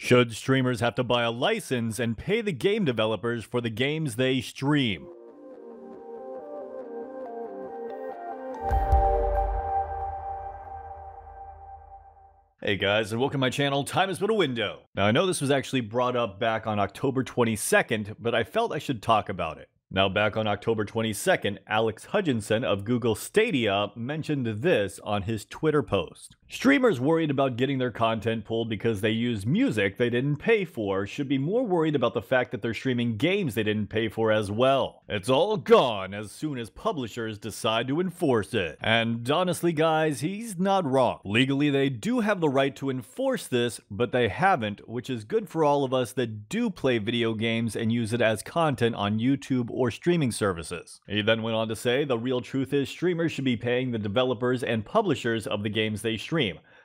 Should streamers have to buy a license and pay the game developers for the games they stream? Hey guys, and welcome to my channel, Time is But a Window. Now I know this was actually brought up back on October 22nd, but I felt I should talk about it. Now back on October 22nd, Alex Hutchinson of Google Stadia mentioned this on his Twitter post. Streamers worried about getting their content pulled because they use music they didn't pay for should be more worried about the fact that they're streaming games they didn't pay for as well. It's all gone as soon as publishers decide to enforce it. And honestly guys, he's not wrong. Legally they do have the right to enforce this, but they haven't, which is good for all of us that do play video games and use it as content on YouTube or streaming services. He then went on to say the real truth is streamers should be paying the developers and publishers of the games they stream.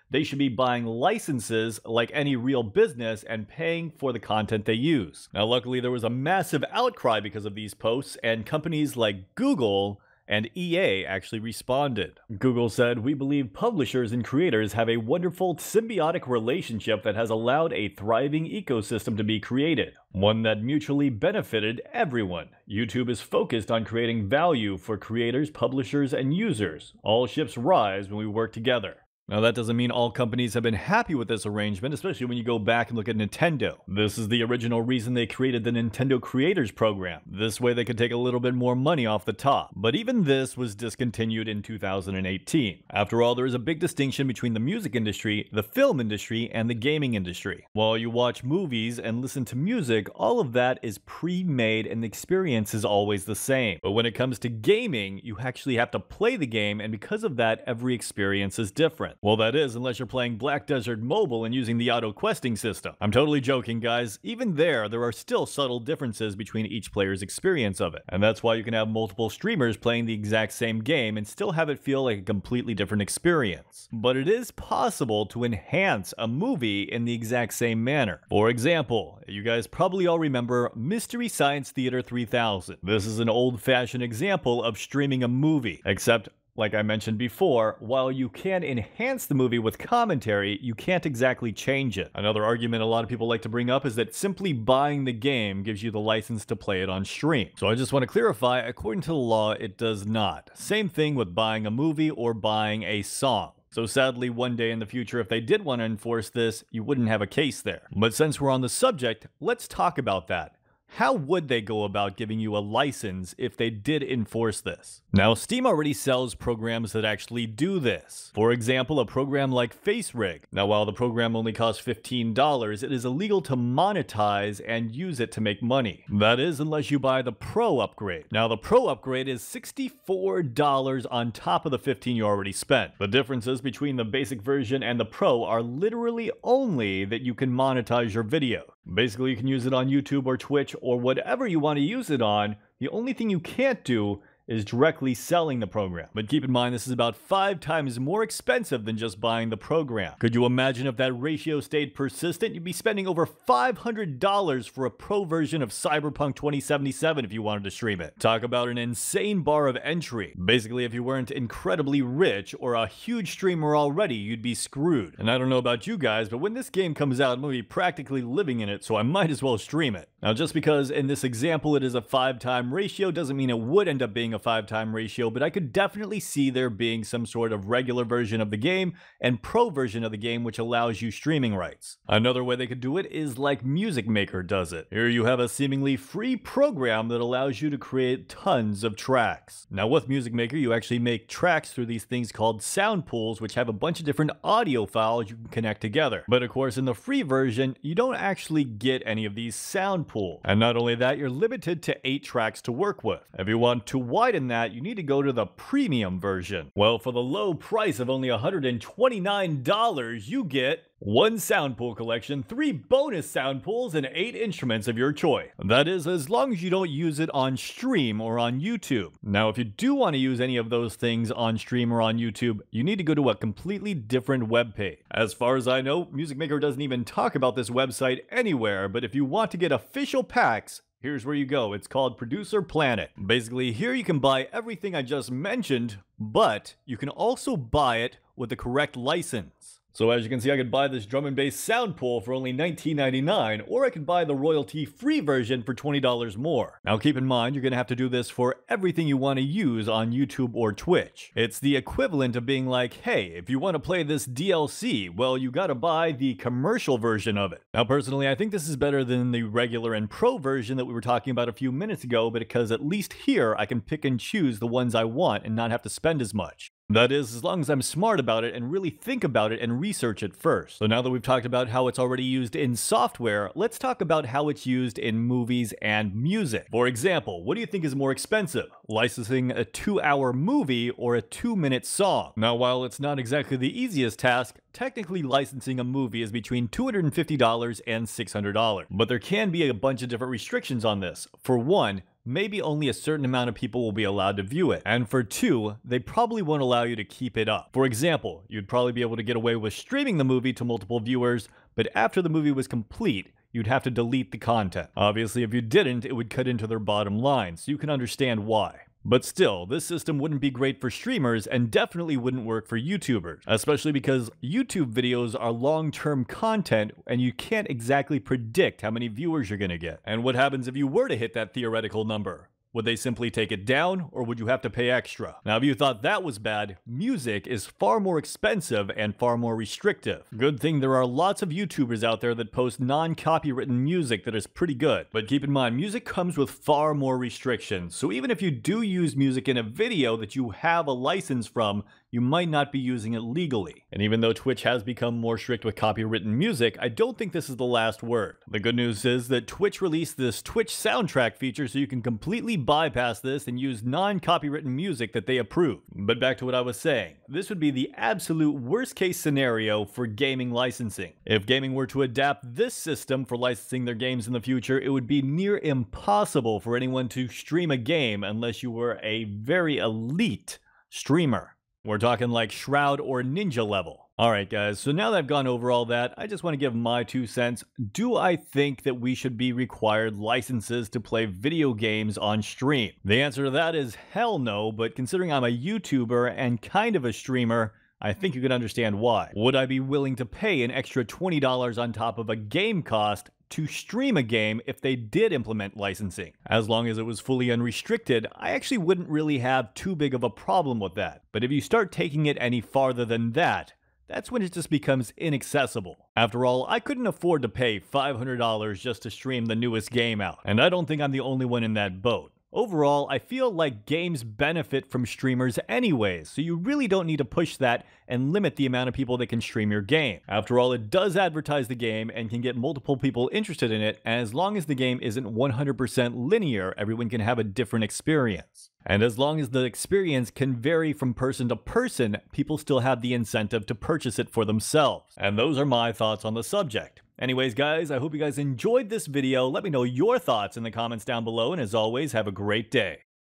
They should be buying licenses like any real business and paying for the content they use. Now luckily there was a massive outcry because of these posts, and companies like Google and EA actually responded. Google said, "We believe publishers and creators have a wonderful symbiotic relationship that has allowed a thriving ecosystem to be created, one that mutually benefited everyone. YouTube is focused on creating value for creators, publishers, and users. All ships rise when we work together." Now that doesn't mean all companies have been happy with this arrangement, especially when you go back and look at Nintendo. This is the original reason they created the Nintendo Creators Program. This way they could take a little bit more money off the top. But even this was discontinued in 2018. After all, there is a big distinction between the music industry, the film industry, and the gaming industry. While you watch movies and listen to music, all of that is pre-made and the experience is always the same. But when it comes to gaming, you actually have to play the game, and because of that, every experience is different. Well, that is, unless you're playing Black Desert Mobile and using the auto-questing system. I'm totally joking, guys. Even there are still subtle differences between each player's experience of it. And that's why you can have multiple streamers playing the exact same game and still have it feel like a completely different experience. But it is possible to enhance a movie in the exact same manner. For example, you guys probably all remember Mystery Science Theater 3000. This is an old-fashioned example of streaming a movie, except like I mentioned before, while you can enhance the movie with commentary, you can't exactly change it. Another argument a lot of people like to bring up is that simply buying the game gives you the license to play it on stream. So I just want to clarify, according to the law, it does not. Same thing with buying a movie or buying a song. So sadly, one day in the future, if they did want to enforce this, you wouldn't have a case there. But since we're on the subject, let's talk about that. How would they go about giving you a license if they did enforce this? Now, Steam already sells programs that actually do this. For example, a program like FaceRig. Now, while the program only costs $15, it is illegal to monetize and use it to make money. That is, unless you buy the Pro upgrade. Now, the Pro upgrade is $64 on top of the $15 you already spent. The differences between the basic version and the Pro are literally only that you can monetize your video. Basically, you can use it on YouTube or Twitch or whatever you want to use it on. The only thing you can't do is directly selling the program. But keep in mind, this is about 5 times more expensive than just buying the program. Could you imagine if that ratio stayed persistent? You'd be spending over $500 for a pro version of Cyberpunk 2077 if you wanted to stream it. Talk about an insane bar of entry. Basically, if you weren't incredibly rich or a huge streamer already, you'd be screwed. And I don't know about you guys, but when this game comes out, I'm going to be practically living in it, so I might as well stream it. Now, just because in this example it is a 5-time ratio doesn't mean it would end up being a 5-time ratio, but I could definitely see there being some sort of regular version of the game and pro version of the game which allows you streaming rights. Another way they could do it is like Music Maker does it. Here you have a seemingly free program that allows you to create tons of tracks. Now with Music Maker, you actually make tracks through these things called sound pools, which have a bunch of different audio files you can connect together. But of course, in the free version, you don't actually get any of these sound pools. And not only that, you're limited to 8 tracks to work with. If you want to widen that, you need to go to the premium version. Well, for the low price of only $129, you get 1 sound pool collection, 3 bonus sound pools, and 8 instruments of your choice. That is, as long as you don't use it on stream or on YouTube. Now, if you do want to use any of those things on stream or on YouTube, you need to go to a completely different web page. As far as I know, Music Maker doesn't even talk about this website anywhere, but if you want to get official packs, here's where you go. It's called Producer Planet. Basically, here you can buy everything I just mentioned, but you can also buy it with the correct license. So as you can see, I could buy this drum and bass sound pool for only $19.99, or I could buy the royalty-free version for $20 more. Now keep in mind, you're going to have to do this for everything you want to use on YouTube or Twitch. It's the equivalent of being like, hey, if you want to play this DLC, well, you gotta buy the commercial version of it. Now personally, I think this is better than the regular and pro version that we were talking about a few minutes ago, because at least here I can pick and choose the ones I want and not have to spend as much. That is, as long as I'm smart about it and really think about it and research it first. So now that we've talked about how it's already used in software, let's talk about how it's used in movies and music. For example, what do you think is more expensive? Licensing a 2-hour movie or a 2-minute song? Now, while it's not exactly the easiest task, technically licensing a movie is between $250 and $600. But there can be a bunch of different restrictions on this. For one, maybe only a certain amount of people will be allowed to view it. And for two, they probably won't allow you to keep it up. For example, you'd probably be able to get away with streaming the movie to multiple viewers, but after the movie was complete, you'd have to delete the content. Obviously, if you didn't, it would cut into their bottom line, so you can understand why. But still, this system wouldn't be great for streamers and definitely wouldn't work for YouTubers, especially because YouTube videos are long-term content and you can't exactly predict how many viewers you're gonna get. And what happens if you were to hit that theoretical number? Would they simply take it down, or would you have to pay extra? Now, if you thought that was bad, music is far more expensive and far more restrictive. Good thing there are lots of YouTubers out there that post non-copywritten music that is pretty good. But keep in mind, music comes with far more restrictions. So even if you do use music in a video that you have a license from, you might not be using it legally. And even though Twitch has become more strict with copywritten music, I don't think this is the last word. The good news is that Twitch released this Twitch soundtrack feature, so you can completely bypass this and use non-copywritten music that they approve. But back to what I was saying, this would be the absolute worst case scenario for gaming licensing. If gaming were to adapt this system for licensing their games in the future, it would be near impossible for anyone to stream a game unless you were a very elite streamer. We're talking like Shroud or Ninja level. Alright guys, so now that I've gone over all that, I just want to give my 2 cents. Do I think that we should be required licenses to play video games on stream? The answer to that is hell no, but considering I'm a YouTuber and kind of a streamer, I think you can understand why. Would I be willing to pay an extra $20 on top of a game cost to stream a game if they did implement licensing? As long as it was fully unrestricted, I actually wouldn't really have too big of a problem with that. But if you start taking it any farther than that, that's when it just becomes inaccessible. After all, I couldn't afford to pay $500 just to stream the newest game out, and I don't think I'm the only one in that boat. Overall, I feel like games benefit from streamers anyways, so you really don't need to push that and limit the amount of people that can stream your game. After all, it does advertise the game and can get multiple people interested in it, and as long as the game isn't 100% linear, everyone can have a different experience. And as long as the experience can vary from person to person, people still have the incentive to purchase it for themselves. And those are my thoughts on the subject. Anyways guys, I hope you guys enjoyed this video. Let me know your thoughts in the comments down below, and as always, have a great day.